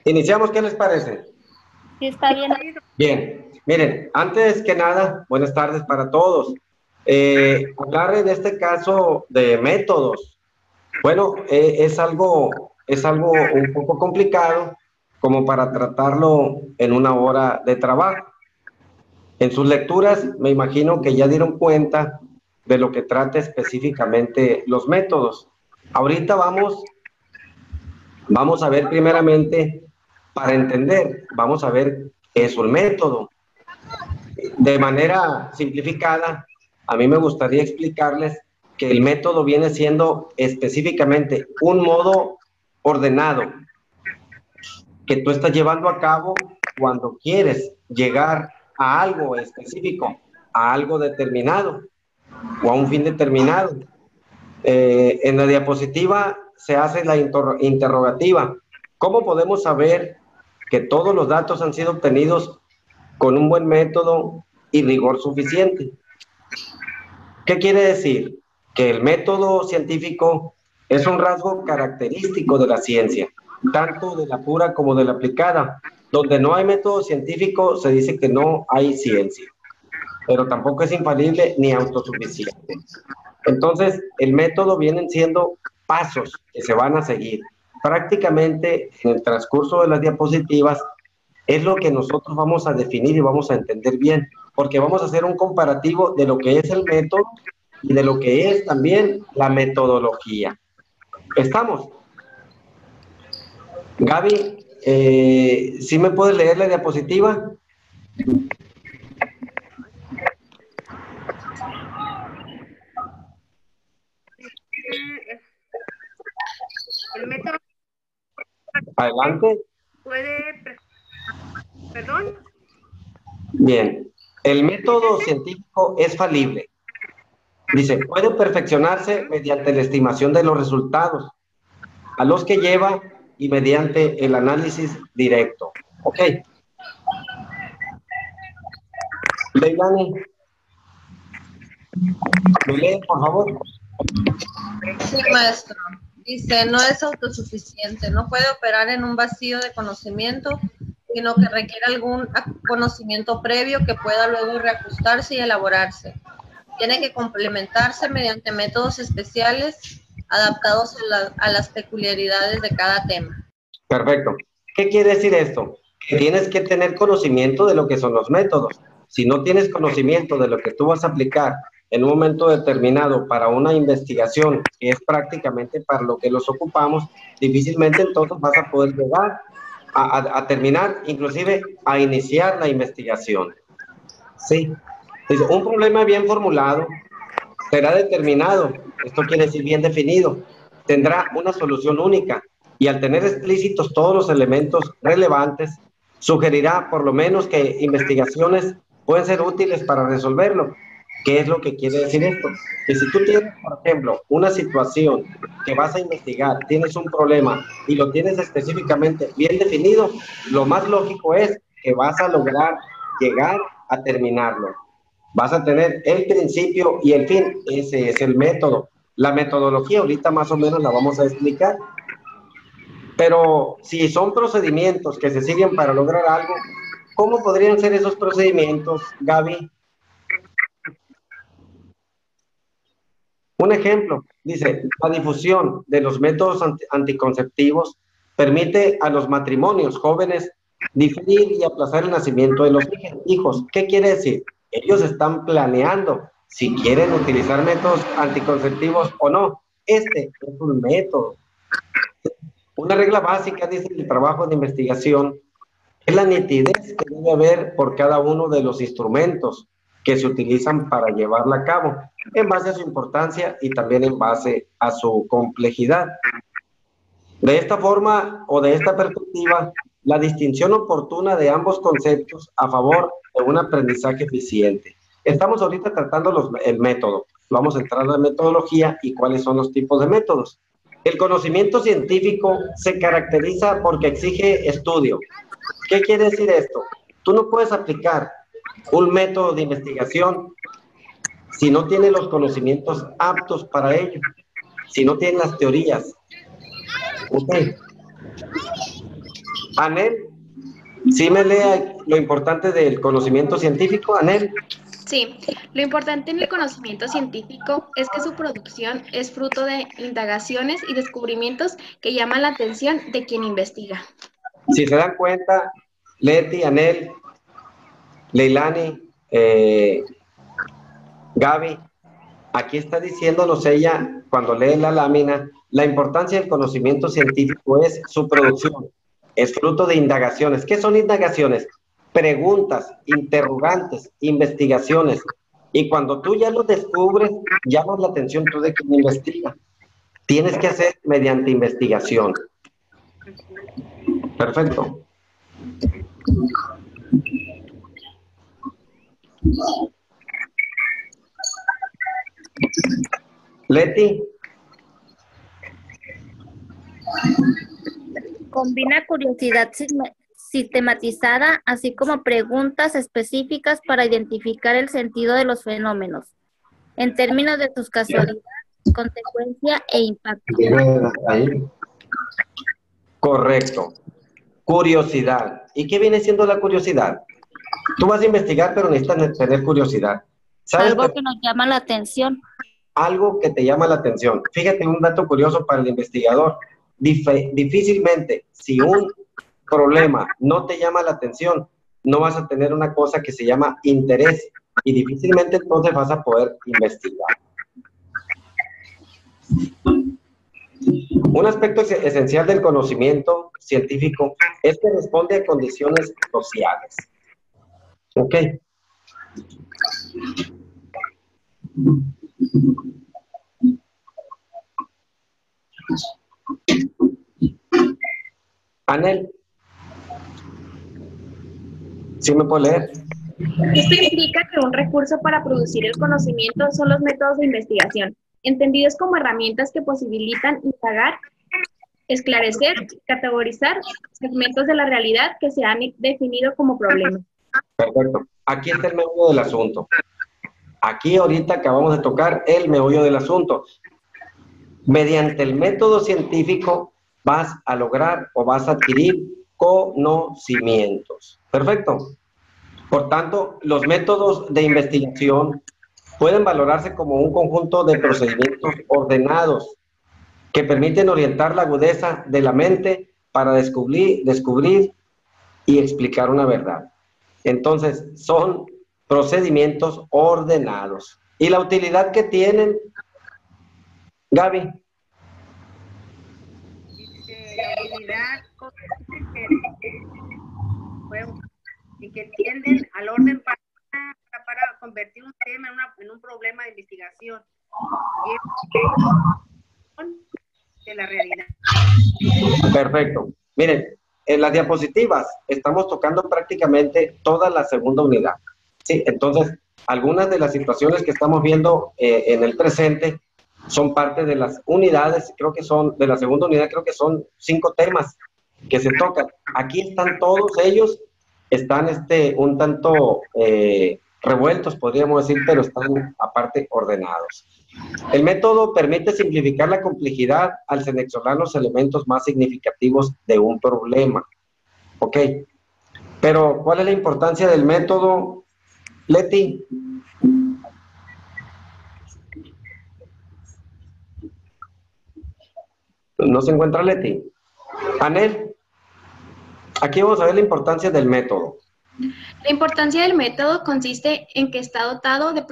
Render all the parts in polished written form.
Iniciamos, ¿qué les parece? Sí, está bien. Bien, miren, antes que nada, buenas tardes para todos. Hablar en este caso de métodos, bueno, es algo un poco complicado como para tratarlo en una hora de trabajo. En sus lecturas, me imagino que ya dieron cuenta de lo que trata específicamente los métodos. Ahorita vamos a ver primeramente, para entender, vamos a ver qué es un método. De manera simplificada, a mí me gustaría explicarles que el método viene siendo específicamente un modo ordenado que tú estás llevando a cabo cuando quieres llegar a algo específico, a algo determinado o a un fin determinado. En la diapositiva se hace la interrogativa. ¿Cómo podemos saber que todos los datos han sido obtenidos con un buen método y rigor suficiente? ¿Qué quiere decir? Que el método científico es un rasgo característico de la ciencia, tanto de la pura como de la aplicada. Donde no hay método científico se dice que no hay ciencia, pero tampoco es infalible ni autosuficiente. Entonces, el método vienen siendo pasos que se van a seguir. Prácticamente en el transcurso de las diapositivas es lo que nosotros vamos a definir y vamos a entender bien, porque vamos a hacer un comparativo de lo que es el método y de lo que es también la metodología. ¿Estamos? Gaby, ¿sí me puedes leer la diapositiva? El método Adelante. puede, perdón, Bien. El método científico es falible. Dice, puede perfeccionarse mediante la estimación de los resultados, a los que lleva y mediante el análisis directo. Ok. Leilani, ¿me lee, por favor? Sí, maestro. Dice, no es autosuficiente, no puede operar en un vacío de conocimiento, sino que requiere algún conocimiento previo que pueda luego reajustarse y elaborarse. Tiene que complementarse mediante métodos especiales adaptados a las peculiaridades de cada tema. Perfecto. ¿Qué quiere decir esto? Que tienes que tener conocimiento de lo que son los métodos. Si no tienes conocimiento de lo que tú vas a aplicar en un momento determinado para una investigación, que es prácticamente para lo que los ocupamos, difícilmente entonces vas a poder llegar a terminar, inclusive a iniciar la investigación. Sí. Dice, un problema bien formulado será determinado, esto quiere decir bien definido, tendrá una solución única y al tener explícitos todos los elementos relevantes, sugerirá por lo menos que investigaciones pueden ser útiles para resolverlo. ¿Qué es lo que quiere decir esto? Que si tú tienes, por ejemplo, una situación que vas a investigar, tienes un problema y lo tienes específicamente bien definido, lo más lógico es que vas a lograr llegar a terminarlo. Vas a tener el principio y el fin, ese es el método. La metodología ahorita más o menos la vamos a explicar, pero si son procedimientos que se siguen para lograr algo, ¿cómo podrían ser esos procedimientos, Gaby? Un ejemplo, dice, la difusión de los métodos anticonceptivos permite a los matrimonios jóvenes diferir y aplazar el nacimiento de los hijos. ¿Qué quiere decir? Ellos están planeando si quieren utilizar métodos anticonceptivos o no. Este es un método. Una regla básica, dice el trabajo de investigación, es la nitidez que debe haber por cada uno de los instrumentos que se utilizan para llevarla a cabo, en base a su importancia y también en base a su complejidad. De esta forma o de esta perspectiva, la distinción oportuna de ambos conceptos a favor de un aprendizaje eficiente. Estamos ahorita tratando el método. Vamos a entrar a la metodología y cuáles son los tipos de métodos. El conocimiento científico se caracteriza porque exige estudio. ¿Qué quiere decir esto? Tú no puedes aplicar un método de investigación si no tienes los conocimientos aptos para ello, si no tienes las teorías. Okay. Anel, ¿sí me lee lo importante del conocimiento científico, Anel? Sí, lo importante en el conocimiento científico es que su producción es fruto de indagaciones y descubrimientos que llaman la atención de quien investiga. Si se dan cuenta, Leti, Anel, Leilani, Gaby, aquí está diciéndonos ella, cuando lee la lámina, la importancia del conocimiento científico es su producción, es fruto de indagaciones. ¿Qué son indagaciones? Preguntas, interrogantes, investigaciones. Y cuando tú ya lo descubres, llamas la atención tú de quien investiga. Tienes que hacer mediante investigación. Perfecto. Leti. Combina curiosidad sistematizada, así como preguntas específicas para identificar el sentido de los fenómenos, en términos de sus casualidades, consecuencia e impacto. Ahí. Correcto. Curiosidad. ¿Y qué viene siendo la curiosidad? Tú vas a investigar, pero necesitas tener curiosidad. ¿Sabes? Algo que nos llama la atención. Algo que te llama la atención. Fíjate, un dato curioso para el investigador. Difícilmente, si un problema no te llama la atención, no vas a tener una cosa que se llama interés y difícilmente entonces vas a poder investigar. Un aspecto esencial del conocimiento científico es que responde a condiciones sociales. ¿Ok? Anel, ¿sí me puedo leer? Esto implica que un recurso para producir el conocimiento son los métodos de investigación, entendidos como herramientas que posibilitan indagar, esclarecer, categorizar segmentos de la realidad que se han definido como problemas. Perfecto. Aquí está el meollo del asunto. Aquí ahorita acabamos de tocar el meollo del asunto. Mediante el método científico vas a lograr o vas a adquirir conocimientos. Perfecto. Por tanto, los métodos de investigación pueden valorarse como un conjunto de procedimientos ordenados que permiten orientar la agudeza de la mente para descubrir y explicar una verdad. Entonces, son procedimientos ordenados. ¿Y la utilidad que tienen, Gaby? La utilidad y que tienden al orden para convertir un tema en un problema de investigación. De la realidad. Perfecto. Miren, en las diapositivas estamos tocando prácticamente toda la segunda unidad. ¿Sí? Entonces, algunas de las situaciones que estamos viendo en el presente son parte de las unidades, creo que son, de la segunda unidad, creo que son 5 temas que se tocan. Aquí están todos ellos, están un tanto revueltos, podríamos decir, pero están aparte ordenados. El método permite simplificar la complejidad al seleccionar los elementos más significativos de un problema. ¿Ok? Pero, ¿cuál es la importancia del método, Leti? ¿No se encuentra Leti? Anel, aquí vamos a ver la importancia del método. La importancia del método consiste en que está dotado de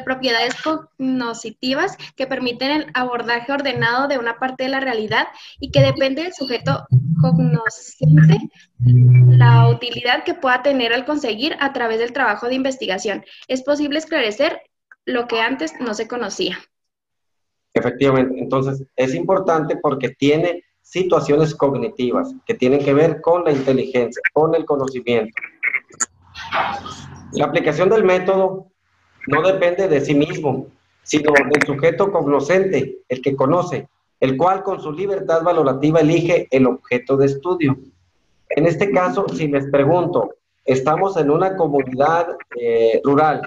propiedades cognitivas que permiten el abordaje ordenado de una parte de la realidad y que depende del sujeto cognoscente la utilidad que pueda tener al conseguir a través del trabajo de investigación. Es posible esclarecer lo que antes no se conocía. Efectivamente, entonces es importante porque tiene situaciones cognitivas que tienen que ver con la inteligencia, con el conocimiento. La aplicación del método no depende de sí mismo, sino del sujeto cognoscente, el que conoce, el cual con su libertad valorativa elige el objeto de estudio. En este caso, si les pregunto, estamos en una comunidad rural,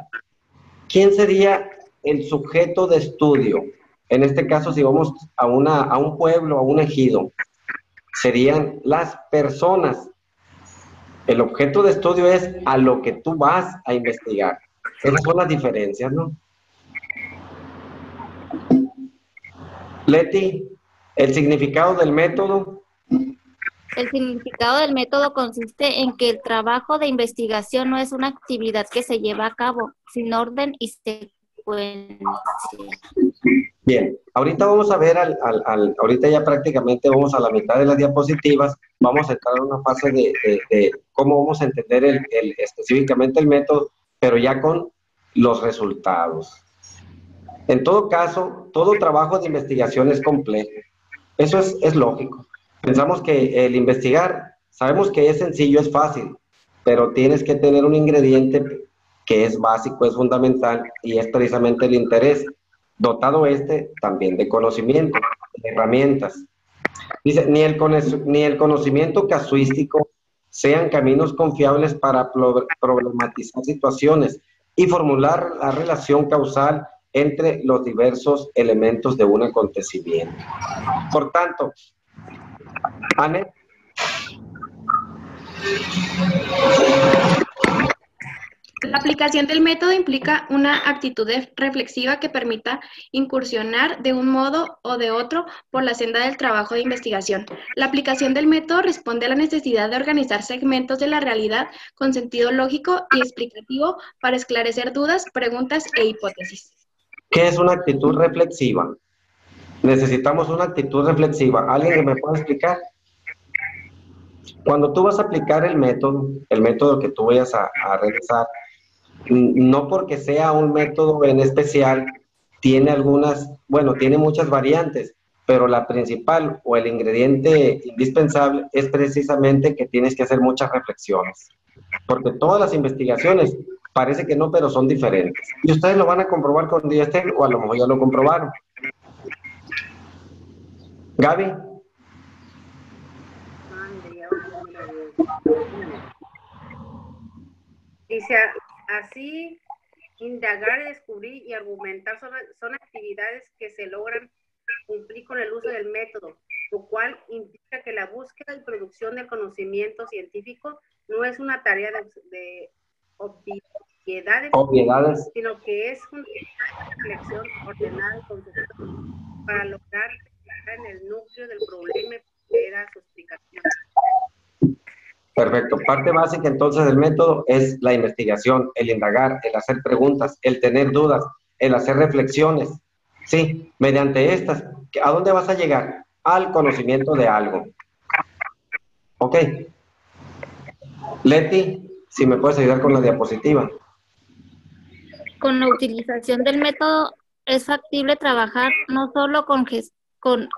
¿quién sería el sujeto de estudio? En este caso, si vamos a un pueblo, a un ejido, serían las personas. El objeto de estudio es a lo que tú vas a investigar. Esas son las diferencias, ¿no? Leti, el significado del método. El significado del método consiste en que el trabajo de investigación no es una actividad que se lleva a cabo sin orden y secuencia. Bien, ahorita vamos a ver, ahorita ya prácticamente vamos a la mitad de las diapositivas, vamos a entrar en una fase de cómo vamos a entender específicamente el método, pero ya con los resultados. En todo caso, todo trabajo de investigación es complejo. Eso es lógico. Pensamos que el investigar, sabemos que es sencillo, es fácil, pero tienes que tener un ingrediente que es básico, es fundamental, y es precisamente el interés, dotado también de conocimiento, de herramientas. Dice, ni el conocimiento casuístico sean caminos confiables para problematizar situaciones y formular la relación causal entre los diversos elementos de un acontecimiento. Por tanto, Anet. La aplicación del método implica una actitud reflexiva que permita incursionar de un modo o de otro por la senda del trabajo de investigación. La aplicación del método responde a la necesidad de organizar segmentos de la realidad con sentido lógico y explicativo para esclarecer dudas, preguntas e hipótesis. ¿Qué es una actitud reflexiva? Necesitamos una actitud reflexiva. ¿Alguien que me pueda explicar? Cuando tú vas a aplicar el método que tú vayas a realizar, no porque sea un método en especial, tiene muchas variantes, pero la principal o el ingrediente indispensable es precisamente que tienes que hacer muchas reflexiones, porque todas las investigaciones parece que no, pero son diferentes. Y ustedes lo van a comprobar con Diestel, o a lo mejor ya lo comprobaron. Gaby. Dice, así, indagar, descubrir y argumentar son actividades que se logran cumplir con el uso del método, lo cual implica que la búsqueda y producción del conocimiento científico no es una tarea de obviedades, sino que es una reflexión ordenada y conceptual para lograr en el núcleo del problema y era su explicación. Perfecto. Parte básica entonces del método es la investigación, el indagar, el hacer preguntas, el tener dudas, el hacer reflexiones. Sí, mediante estas, ¿a dónde vas a llegar? Al conocimiento de algo. Ok. Leti, si me puedes ayudar con la diapositiva. Con la utilización del método es factible trabajar no solo con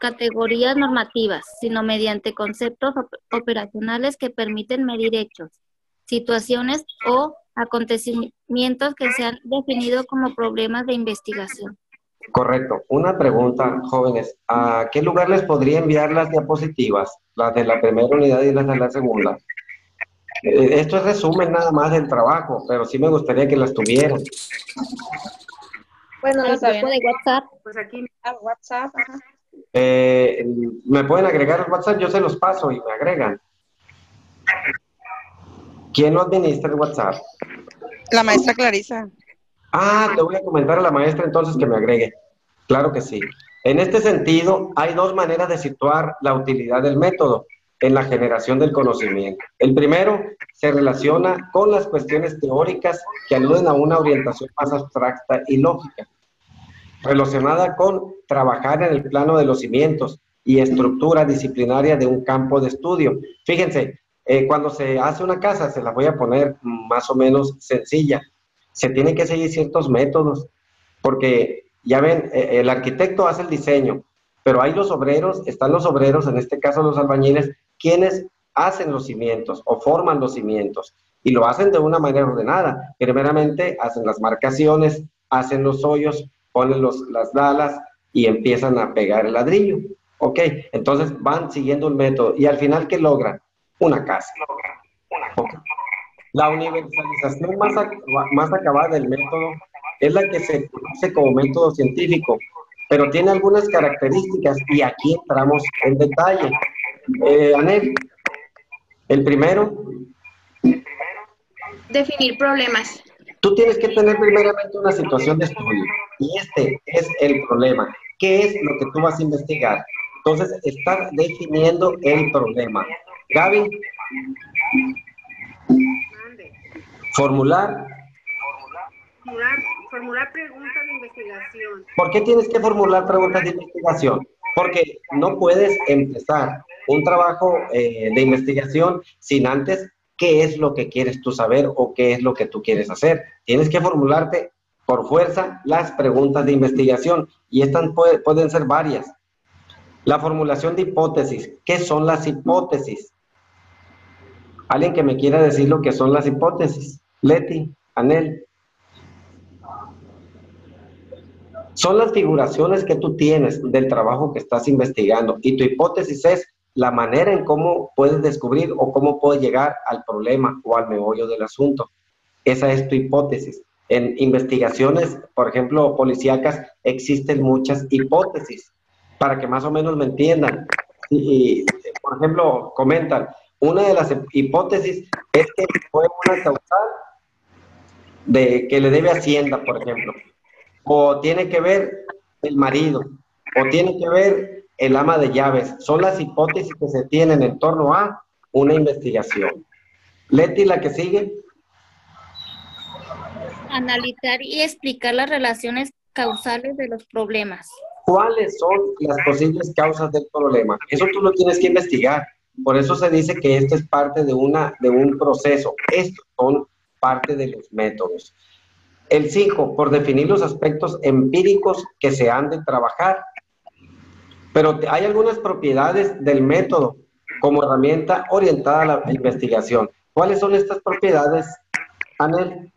categorías normativas, sino mediante conceptos operacionales que permiten medir hechos, situaciones o acontecimientos que se han definido como problemas de investigación. Correcto. Una pregunta, jóvenes. ¿A qué lugar les podría enviar las diapositivas? Las de la primera unidad y las de la segunda. Esto es resumen nada más del trabajo, pero sí me gustaría que las tuvieran. Bueno, el grupo de WhatsApp. Pues aquí WhatsApp, ajá. ¿Me pueden agregar al WhatsApp? Yo se los paso y me agregan. ¿Quién lo administra el WhatsApp? La maestra Clarisa. Ah, le voy a comentar a la maestra entonces que me agregue. Claro que sí. En este sentido, hay dos maneras de situar la utilidad del método en la generación del conocimiento. El primero se relaciona con las cuestiones teóricas que aluden a una orientación más abstracta y lógica, relacionada con trabajar en el plano de los cimientos y estructura disciplinaria de un campo de estudio. Fíjense, cuando se hace una casa, se la voy a poner más o menos sencilla, se tienen que seguir ciertos métodos, porque ya ven, el arquitecto hace el diseño, pero hay los obreros, están los obreros, en este caso los albañiles, quienes hacen los cimientos o forman los cimientos, y lo hacen de una manera ordenada. Primeramente hacen las marcaciones, hacen los hoyos, ponen las dalas y empiezan a pegar el ladrillo. Ok, entonces van siguiendo un método y al final, ¿qué logran? Una casa. Okay. La universalización más acabada del método es la que se conoce como método científico, pero tiene algunas características y aquí entramos en detalle. Anel, el primero, Definir problemas. tú tienes que tener primeramente una situación de estudio y este es el problema. ¿Qué es lo que tú vas a investigar? Entonces, estás definiendo el problema. Gaby, Mande. formular. Formular preguntas de investigación. ¿Por qué tienes que formular preguntas de investigación? Porque no puedes empezar un trabajo de investigación sin antes qué es lo que quieres tú saber o qué es lo que tú quieres hacer. Tienes que formularte por fuerza las preguntas de investigación y estas pueden ser varias. La formulación de hipótesis. ¿Qué son las hipótesis? ¿Alguien que me quiera decir lo que son las hipótesis? Leti, Anel. Son las figuraciones que tú tienes del trabajo que estás investigando y tu hipótesis es la manera en cómo puedes descubrir o cómo puedes llegar al problema o al meollo del asunto. Esa es tu hipótesis. En investigaciones, por ejemplo, policíacas, existen muchas hipótesis para que más o menos me entiendan. Y, por ejemplo, comentan, una de las hipótesis es que fue una causal de que le debe Hacienda, por ejemplo. O tiene que ver el marido, o tiene que ver el ama de llaves. Son las hipótesis que se tienen en torno a una investigación. Leti, la que sigue. Analizar y explicar las relaciones causales de los problemas. ¿Cuáles son las posibles causas del problema? Eso tú lo tienes que investigar. Por eso se dice que esto es parte de un proceso. Estos son parte de los métodos. El 5, por definir los aspectos empíricos que se han de trabajar. Pero hay algunas propiedades del método como herramienta orientada a la investigación. ¿Cuáles son estas propiedades, Anel?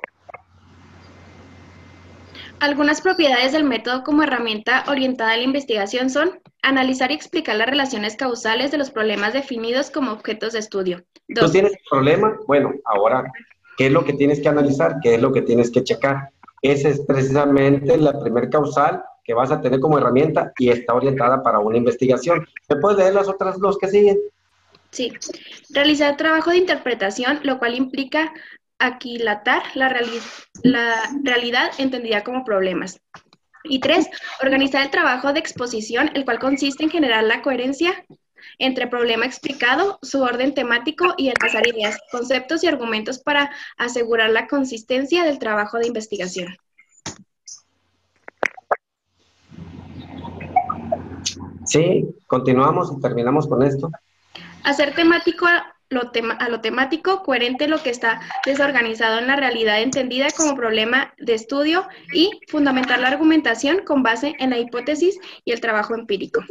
Algunas propiedades del método como herramienta orientada a la investigación son analizar y explicar las relaciones causales de los problemas definidos como objetos de estudio. ¿Tú 2. tienes un problema? Bueno, ahora, ¿qué es lo que tienes que analizar? ¿Qué es lo que tienes que checar? Esa es precisamente la primer causal que vas a tener como herramienta y está orientada para una investigación. ¿Me puedes leer las otras dos que siguen? Sí. Realizar trabajo de interpretación, lo cual implica aquilatar la realidad entendida como problemas. Y 3, organizar el trabajo de exposición, el cual consiste en generar la coherencia entre problema explicado, su orden temático y enlazar ideas, conceptos y argumentos para asegurar la consistencia del trabajo de investigación. Sí, continuamos y terminamos con esto. Hacer temático a lo temático, coherente lo que está desorganizado en la realidad entendida como problema de estudio y fundamentar la argumentación con base en la hipótesis y el trabajo empírico.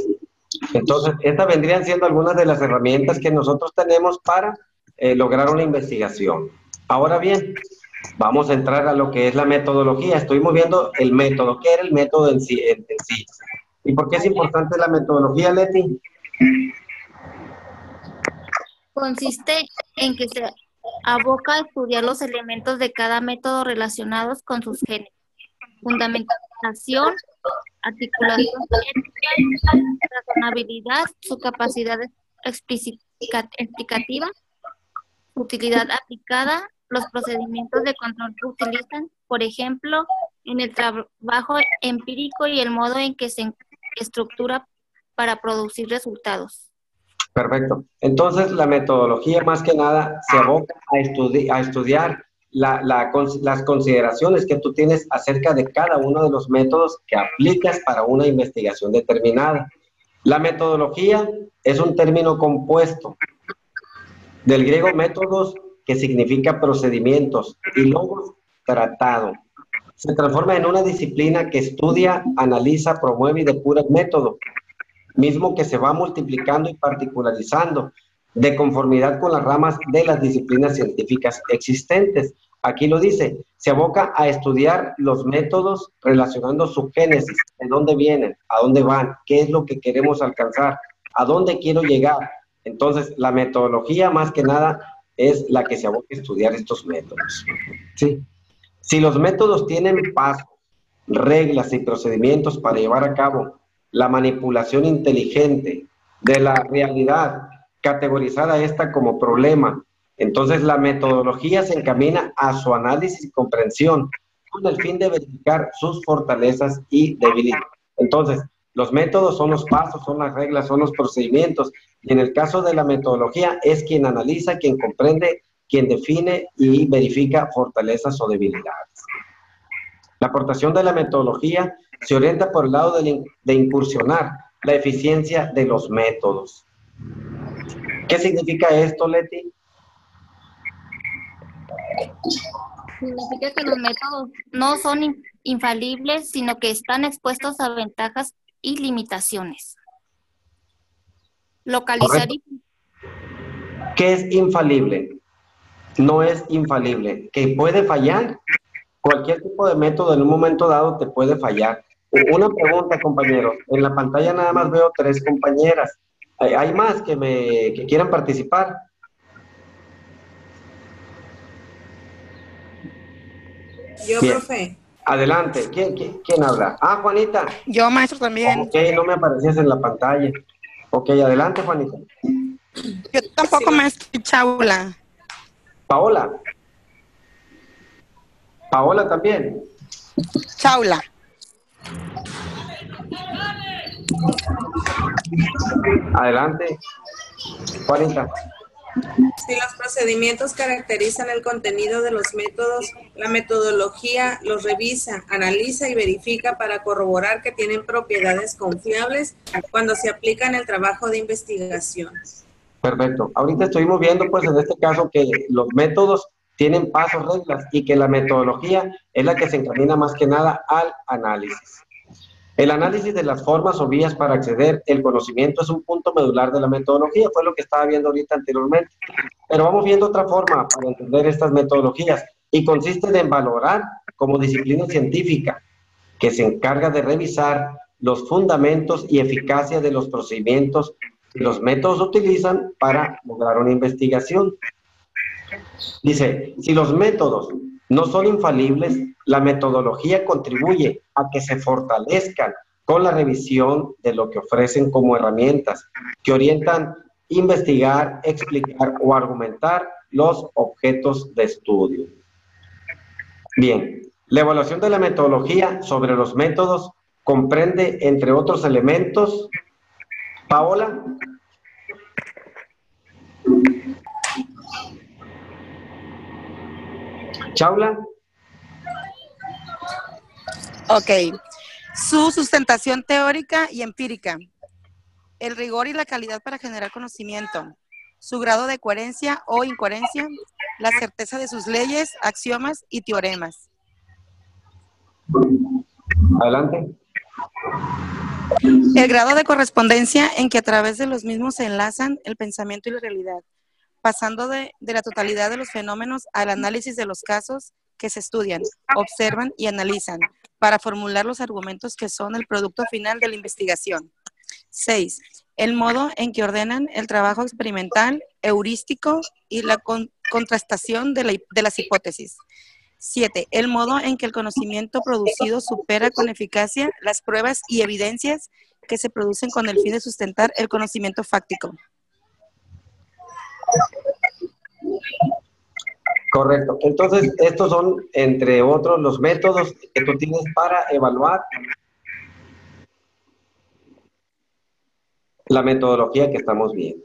Entonces, estas vendrían siendo algunas de las herramientas que nosotros tenemos para lograr una investigación. Ahora bien, vamos a entrar a lo que es la metodología. Estuvimos viendo el método. ¿Qué era el método en sí? ¿Y por qué es importante la metodología, Leti? Consiste en que se aboca a estudiar los elementos de cada método relacionados con sus géneros. Fundamentación, articulación técnica, razonabilidad, su capacidad explicativa, utilidad aplicada, los procedimientos de control que utilizan, por ejemplo, en el trabajo empírico y el modo en que se estructura para producir resultados. Perfecto. Entonces, la metodología más que nada se aboca a estudiar las consideraciones que tú tienes acerca de cada uno de los métodos que aplicas para una investigación determinada. La metodología es un término compuesto del griego métodos, que significa procedimientos, y logos, tratado. Se transforma en una disciplina que estudia, analiza, promueve y depura el método, mismo que se va multiplicando y particularizando de conformidad con las ramas de las disciplinas científicas existentes. Aquí lo dice, se aboca a estudiar los métodos relacionando su génesis, de dónde vienen, a dónde van, qué es lo que queremos alcanzar, a dónde quiero llegar. Entonces, la metodología más que nada es la que se aboca a estudiar estos métodos. ¿Sí? Si los métodos tienen pasos, reglas y procedimientos para llevar a cabo la manipulación inteligente de la realidad categorizada esta como problema. Entonces, la metodología se encamina a su análisis y comprensión con el fin de verificar sus fortalezas y debilidades. Entonces, los métodos son los pasos, son las reglas, son los procedimientos. Y en el caso de la metodología, es quien analiza, quien comprende, quien define y verifica fortalezas o debilidades. La aportación de la metodología se orienta por el lado de incursionar la eficiencia de los métodos. ¿Qué significa esto, Leti? Significa que los métodos no son infalibles, sino que están expuestos a ventajas y limitaciones. Localizar y... ¿Qué es infalible? No es infalible. ¿Que puede fallar? Cualquier tipo de método en un momento dado te puede fallar. Una pregunta, compañeros. En la pantalla nada más veo 3 compañeras. ¿Hay más que quieran participar? Yo, Bien. profe. Adelante. ¿Quién habla? Ah, Juanita. Yo, maestro, también. Ok, no me aparecías en la pantalla. Ok, adelante, Juanita. Yo tampoco, Sí. maestro. Chaula. Paola. Paola también. Chaula. Adelante. Juanita. Si los procedimientos caracterizan el contenido de los métodos, la metodología los revisa, analiza y verifica para corroborar que tienen propiedades confiables cuando se aplican en el trabajo de investigación. Perfecto. Ahorita estuvimos viendo, pues, en este caso, que los métodos tienen pasos, reglas, y que la metodología es la que se encamina más que nada al análisis. El análisis de las formas o vías para acceder al conocimiento es un punto medular de la metodología, fue lo que estaba viendo ahorita anteriormente. Pero vamos viendo otra forma para entender estas metodologías, y consiste en valorar como disciplina científica, que se encarga de revisar los fundamentos y eficacia de los procedimientos que los métodos utilizan para lograr una investigación. Dice, si los métodos no son infalibles, la metodología contribuye a que se fortalezcan con la revisión de lo que ofrecen como herramientas que orientan investigar, explicar o argumentar los objetos de estudio. Bien, la evaluación de la metodología sobre los métodos comprende, entre otros elementos, Paola. Chaula. Ok. Su sustentación teórica y empírica. El rigor y la calidad para generar conocimiento. Su grado de coherencia o incoherencia. La certeza de sus leyes, axiomas y teoremas. Adelante. El grado de correspondencia en que a través de los mismos se enlazan el pensamiento y la realidad, pasando de la totalidad de los fenómenos al análisis de los casos que se estudian, observan y analizan para formular los argumentos que son el producto final de la investigación. 6. El modo en que ordenan el trabajo experimental, heurístico y la contrastación de las hipótesis. 7. El modo en que el conocimiento producido supera con eficacia las pruebas y evidencias que se producen con el fin de sustentar el conocimiento fáctico. Correcto. Entonces, estos son, entre otros, los métodos que tú tienes para evaluar la metodología que estamos viendo.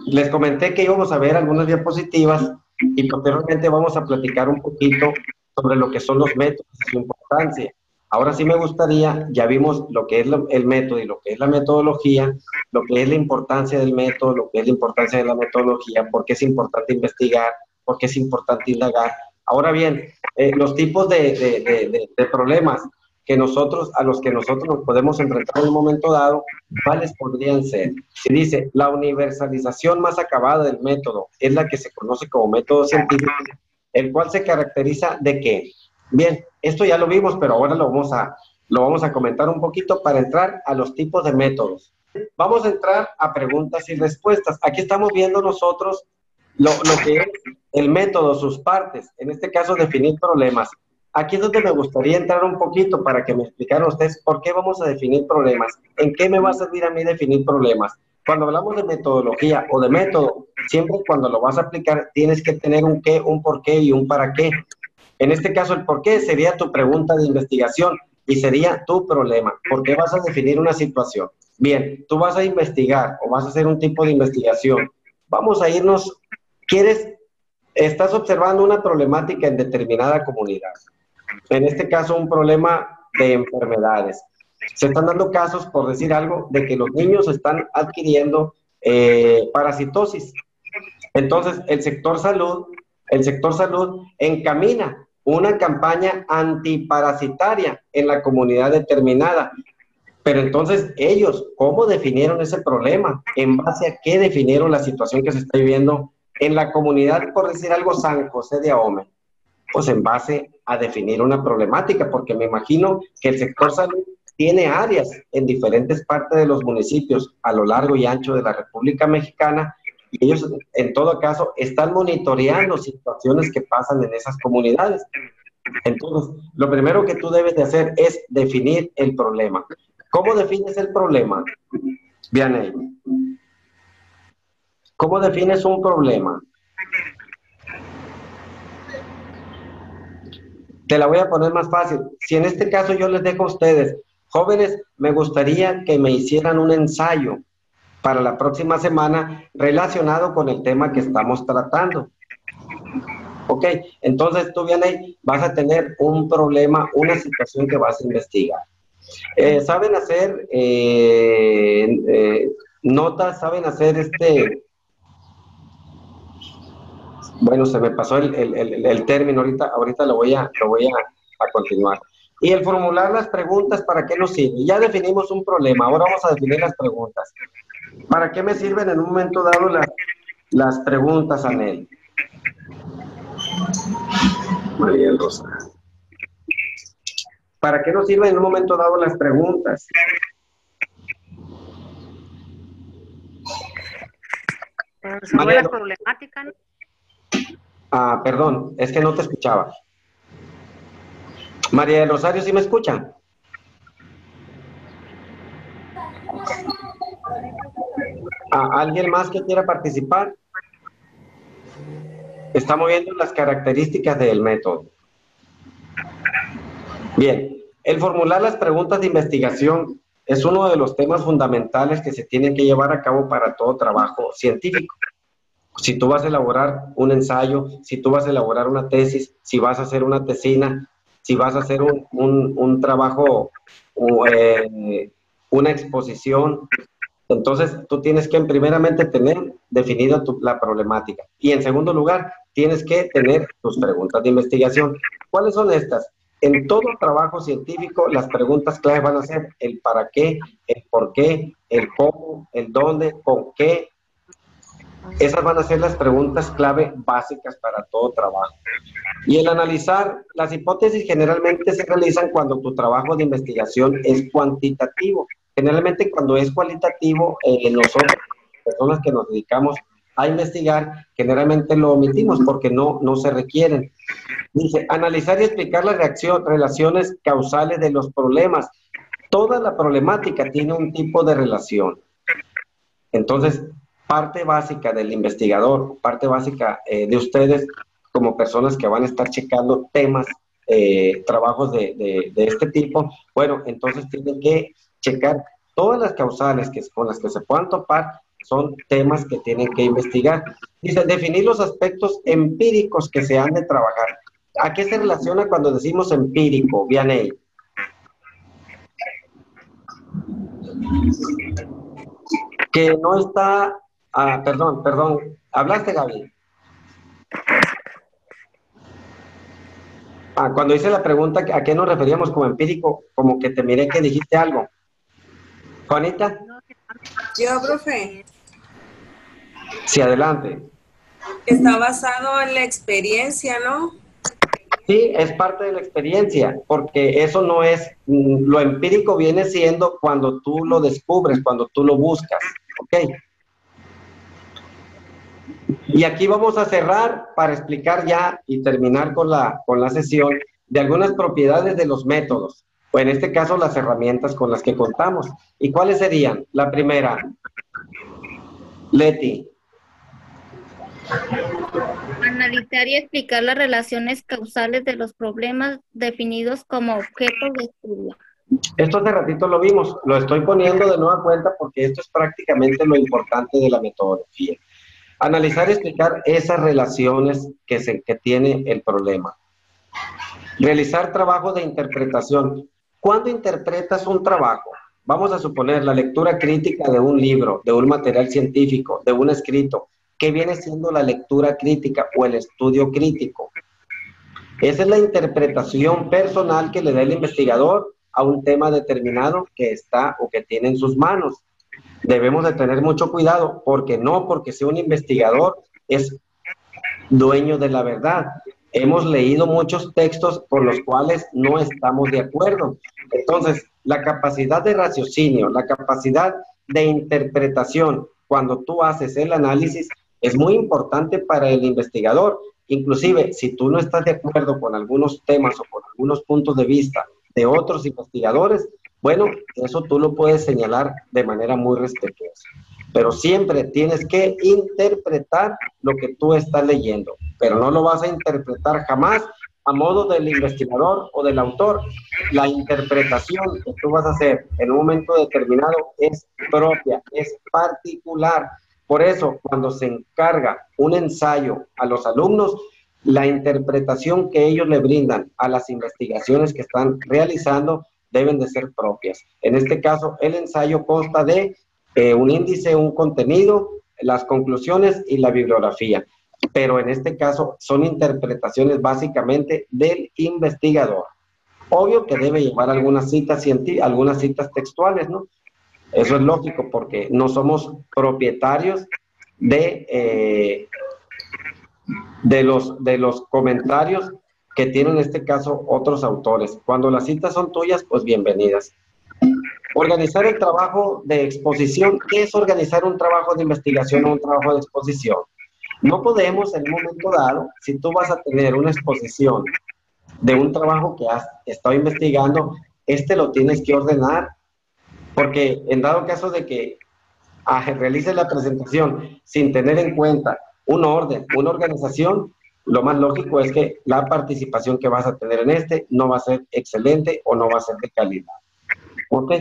Les comenté que íbamos a ver algunas diapositivas y posteriormente vamos a platicar un poquito sobre lo que son los métodos y su importancia. Ahora sí me gustaría, ya vimos lo que es el método y lo que es la metodología, lo que es la importancia del método, lo que es la importancia de la metodología, por qué es importante investigar, por qué es importante indagar. Ahora bien, los tipos de problemas a los que nosotros nos podemos enfrentar en un momento dado, ¿cuáles podrían ser? Se dice, la universalización más acabada del método es la que se conoce como método científico, el cual se caracteriza de ¿qué? Bien, esto ya lo vimos, pero ahora lo vamos a comentar un poquito para entrar a los tipos de métodos. Vamos a entrar a preguntas y respuestas. Aquí estamos viendo nosotros lo que es el método, sus partes, en este caso definir problemas. Aquí es donde me gustaría entrar un poquito para que me explicaran ustedes por qué vamos a definir problemas, en qué me va a servir a mí definir problemas. Cuando hablamos de metodología o de método, siempre cuando lo vas a aplicar tienes que tener un qué, un por qué y un para qué. En este caso, el por qué sería tu pregunta de investigación y sería tu problema. ¿Por qué vas a definir una situación? Bien, tú vas a investigar o vas a hacer un tipo de investigación. Vamos a irnos, estás observando una problemática en determinada comunidad. En este caso, un problema de enfermedades. Se están dando casos, por decir algo, de que los niños están adquiriendo parasitosis. Entonces, el sector salud encamina una campaña antiparasitaria en la comunidad determinada. Pero entonces, ellos, ¿cómo definieron ese problema? ¿En base a qué definieron la situación que se está viviendo en la comunidad, por decir algo, San José de Ahome? Pues en base a definir una problemática, porque me imagino que el sector salud tiene áreas en diferentes partes de los municipios a lo largo y ancho de la República Mexicana, y ellos, en todo caso, están monitoreando situaciones que pasan en esas comunidades. Entonces, lo primero que tú debes de hacer es definir el problema. ¿Cómo defines el problema? Vianey, ¿cómo defines un problema? Te la voy a poner más fácil. Si en este caso yo les dejo a ustedes, jóvenes, me gustaría que me hicieran un ensayo para la próxima semana relacionado con el tema que estamos tratando. Ok, entonces tú, Vianey, vas a tener un problema, una situación que vas a investigar. ¿Saben hacer notas? ¿Saben hacer bueno, se me pasó el término, ahorita lo voy a continuar. Y el formular las preguntas, ¿para qué nos sirve? Ya definimos un problema, ahora vamos a definir las preguntas. ¿Para qué me sirven en un momento dado las preguntas, Anel? María Rosa. ¿Para qué nos sirven en un momento dado las preguntas? Sobre las problemáticas, ¿no? Ah, perdón, es que no te escuchaba. María del Rosario, ¿sí me escuchan? ¿Alguien más que quiera participar? Estamos viendo las características del método. Bien, el formular las preguntas de investigación es uno de los temas fundamentales que se tienen que llevar a cabo para todo trabajo científico. Si tú vas a elaborar un ensayo, si tú vas a elaborar una tesis, si vas a hacer una tesina, si vas a hacer un trabajo, una exposición, entonces tú tienes que primeramente tener definida la problemática. Y en segundo lugar, tienes que tener tus preguntas de investigación. ¿Cuáles son estas? En todo trabajo científico, las preguntas clave van a ser el para qué, el por qué, el cómo, el dónde, con qué. Esas van a ser las preguntas clave básicas para todo trabajo. Y el analizar, las hipótesis generalmente se realizan cuando tu trabajo de investigación es cuantitativo. Generalmente cuando es cualitativo, nosotros, personas que nos dedicamos a investigar, generalmente lo omitimos porque no se requieren. Dice, analizar y explicar las relaciones causales de los problemas. Toda la problemática tiene un tipo de relación. Entonces, parte básica del investigador, parte básica de ustedes como personas que van a estar checando temas, trabajos de este tipo, bueno, entonces tienen que checar todas las causales con las que se puedan topar, son temas que tienen que investigar. Dice, definir los aspectos empíricos que se han de trabajar. ¿A qué se relaciona cuando decimos empírico, Vianey? Que no está... perdón. ¿Hablaste, Gaby? Cuando hice la pregunta, ¿a qué nos referíamos como empírico? Como que te miré que dijiste algo. ¿Juanita? Yo, profe. Sí, adelante. Está basado en la experiencia, ¿no? Sí, es parte de la experiencia, porque eso no es... Lo empírico viene siendo cuando tú lo descubres, cuando tú lo buscas. ¿Ok? Y aquí vamos a cerrar para explicar ya y terminar con la sesión de algunas propiedades de los métodos, o en este caso las herramientas con las que contamos. ¿Y cuáles serían? La primera, Leti. Analizar y explicar las relaciones causales de los problemas definidos como objetos de estudio. Esto hace ratito lo vimos, lo estoy poniendo de nueva cuenta porque esto es prácticamente lo importante de la metodología. Analizar y explicar esas relaciones que tiene el problema. Realizar trabajo de interpretación. ¿Cuándo interpretas un trabajo? Vamos a suponer la lectura crítica de un libro, de un material científico, de un escrito. ¿Qué viene siendo la lectura crítica o el estudio crítico? Esa es la interpretación personal que le da el investigador a un tema determinado que está o que tiene en sus manos. Debemos de tener mucho cuidado, porque no porque sea un investigador es dueño de la verdad. Hemos leído muchos textos con los cuales no estamos de acuerdo. Entonces, la capacidad de raciocinio, la capacidad de interpretación, cuando tú haces el análisis, es muy importante para el investigador. Inclusive, si tú no estás de acuerdo con algunos temas o con algunos puntos de vista de otros investigadores, bueno, eso tú lo puedes señalar de manera muy respetuosa. Pero siempre tienes que interpretar lo que tú estás leyendo, pero no lo vas a interpretar jamás a modo del investigador o del autor. La interpretación que tú vas a hacer en un momento determinado es propia, es particular. Por eso, cuando se encarga un ensayo a los alumnos, la interpretación que ellos le brindan a las investigaciones que están realizando deben de ser propias. En este caso, el ensayo consta de un índice, un contenido, las conclusiones y la bibliografía. Pero en este caso son interpretaciones básicamente del investigador. Obvio que debe llevar algunas citas textuales, ¿no? Eso es lógico porque no somos propietarios de los comentarios que tienen en este caso otros autores. Cuando las citas son tuyas, pues bienvenidas. Organizar el trabajo de exposición. ¿Qué es organizar un trabajo de investigación o un trabajo de exposición? No podemos en un momento dado, si tú vas a tener una exposición de un trabajo que has estado investigando, lo tienes que ordenar, porque en dado caso de que realices la presentación sin tener en cuenta un orden, una organización, lo más lógico es que la participación que vas a tener en no va a ser excelente o no va a ser de calidad. ¿Ok?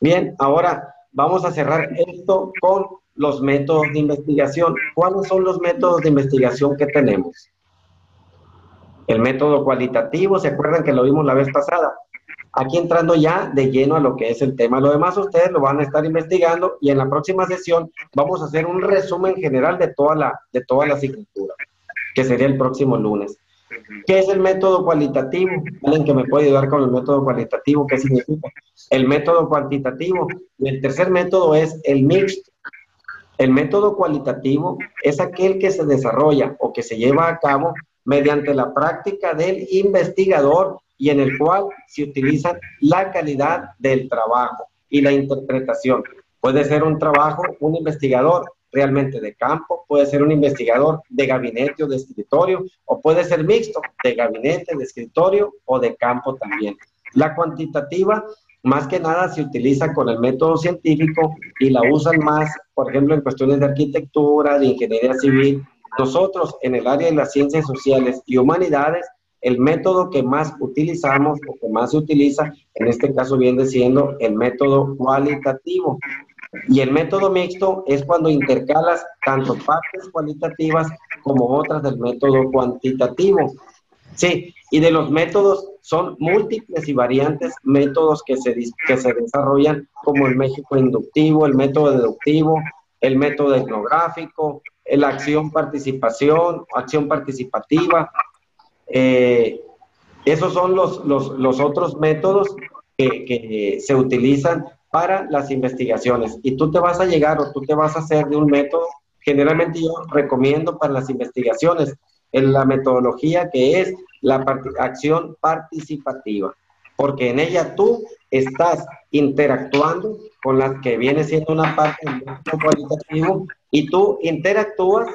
Bien, ahora vamos a cerrar esto con los métodos de investigación. ¿Cuáles son los métodos de investigación que tenemos? El método cualitativo, ¿se acuerdan que lo vimos la vez pasada? Aquí entrando ya de lleno a lo que es el tema. Lo demás ustedes lo van a estar investigando y en la próxima sesión vamos a hacer un resumen general de toda la asignatura, que sería el próximo lunes. ¿Qué es el método cualitativo? ¿Alguien que me puede ayudar con el método cualitativo? ¿Qué significa? El método cuantitativo. Y el tercer método es el mixto. El método cualitativo es aquel que se desarrolla o que se lleva a cabo mediante la práctica del investigador y en el cual se utiliza la calidad del trabajo y la interpretación. Puede ser un trabajo, un investigador realmente de campo, puede ser un investigador de gabinete o de escritorio, o puede ser mixto, de gabinete, de escritorio o de campo también. La cuantitativa, más que nada, se utiliza con el método científico y la usan más, por ejemplo, en cuestiones de arquitectura, de ingeniería civil. Nosotros, en el área de las ciencias sociales y humanidades, el método que más utilizamos o que más se utiliza, en este caso viene siendo el método cualitativo. Y el método mixto es cuando intercalas tanto partes cualitativas como otras del método cuantitativo. Sí, y de los métodos son múltiples y variantes métodos que se desarrollan, como el método inductivo, el método deductivo, el método etnográfico, la acción participativa. Esos son los otros métodos que se utilizan para las investigaciones. Y tú te vas a llegar o tú te vas a hacer de un método, generalmente yo recomiendo para las investigaciones en la metodología que es la acción participativa, porque en ella tú estás interactuando con la que viene siendo una parte del método cualitativo y tú interactúas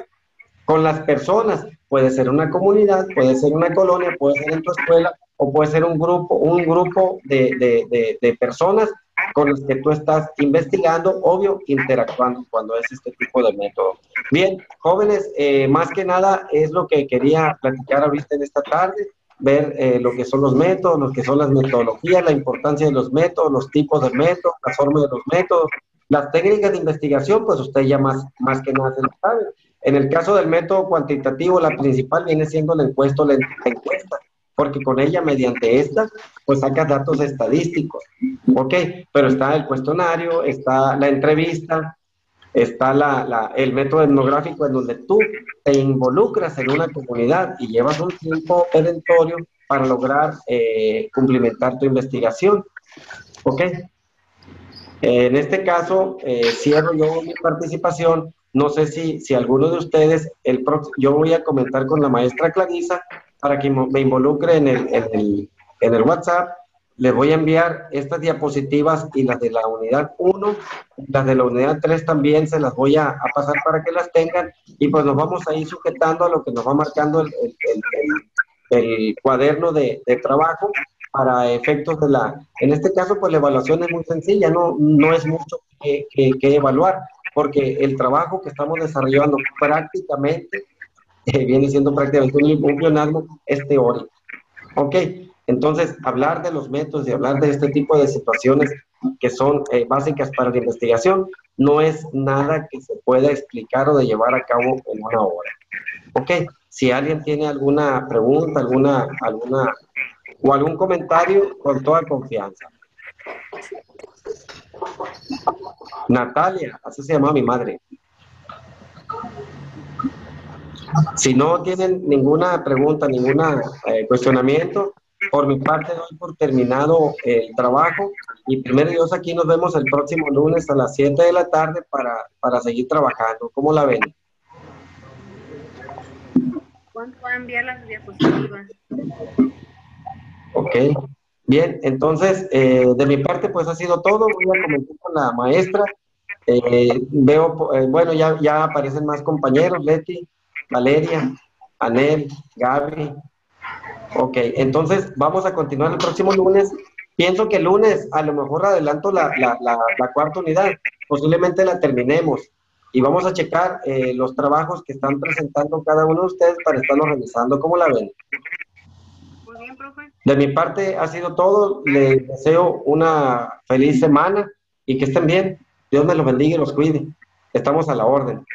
con las personas. Puede ser una comunidad, puede ser una colonia, puede ser en tu escuela, o puede ser un grupo de personas con las que tú estás investigando, obvio, interactuando cuando es este tipo de método. Bien, jóvenes, más que nada es lo que quería platicar ahorita en esta tarde, ver lo que son los métodos, lo que son las metodologías, la importancia de los métodos, los tipos de métodos, las formas de los métodos, las técnicas de investigación, pues usted ya más que nada se lo sabe. En el caso del método cuantitativo, la principal viene siendo la encuesta, porque con ella, mediante esta, pues sacas datos estadísticos, ¿ok? Pero está el cuestionario, está la entrevista, está el método etnográfico en donde tú te involucras en una comunidad y llevas un tiempo perentorio para lograr cumplimentar tu investigación, ¿ok? En este caso, cierro yo mi participación. No sé si alguno de ustedes, yo voy a comentar con la maestra Clarisa para que me involucre en el WhatsApp. Les voy a enviar estas diapositivas y las de la unidad 1, las de la unidad 3 también se las voy a pasar para que las tengan, y pues nos vamos a ir sujetando a lo que nos va marcando el cuaderno de trabajo para efectos en este caso, pues la evaluación es muy sencilla, no es mucho que evaluar, porque el trabajo que estamos desarrollando prácticamente, viene siendo prácticamente un pleonasmo, es teórico. Ok, entonces hablar de los métodos y hablar de este tipo de situaciones que son básicas para la investigación, no es nada que se pueda explicar o de llevar a cabo en una hora. Ok, si alguien tiene alguna pregunta, o algún comentario, con toda confianza. Natalia, así se llamaba mi madre. Si no tienen ninguna pregunta, ningún cuestionamiento, por mi parte doy por terminado el trabajo, y primero Dios, aquí nos vemos el próximo lunes a las 7 de la tarde para seguir trabajando. ¿Cómo la ven? ¿Cuándo va a enviar las diapositivas? Ok, bien, entonces de mi parte pues ha sido todo. Voy a comentar con la maestra. Veo, bueno, ya aparecen más compañeros, Leti, Valeria, Anel, Gaby. Ok, entonces vamos a continuar el próximo lunes. Pienso que el lunes a lo mejor adelanto la cuarta unidad, posiblemente la terminemos, y vamos a checar los trabajos que están presentando cada uno de ustedes para estarlos revisando. ¿Cómo la ven? Muy bien, profe. De mi parte ha sido todo. Les deseo una feliz semana y que estén bien. Dios me los bendiga y los cuide. Estamos a la orden.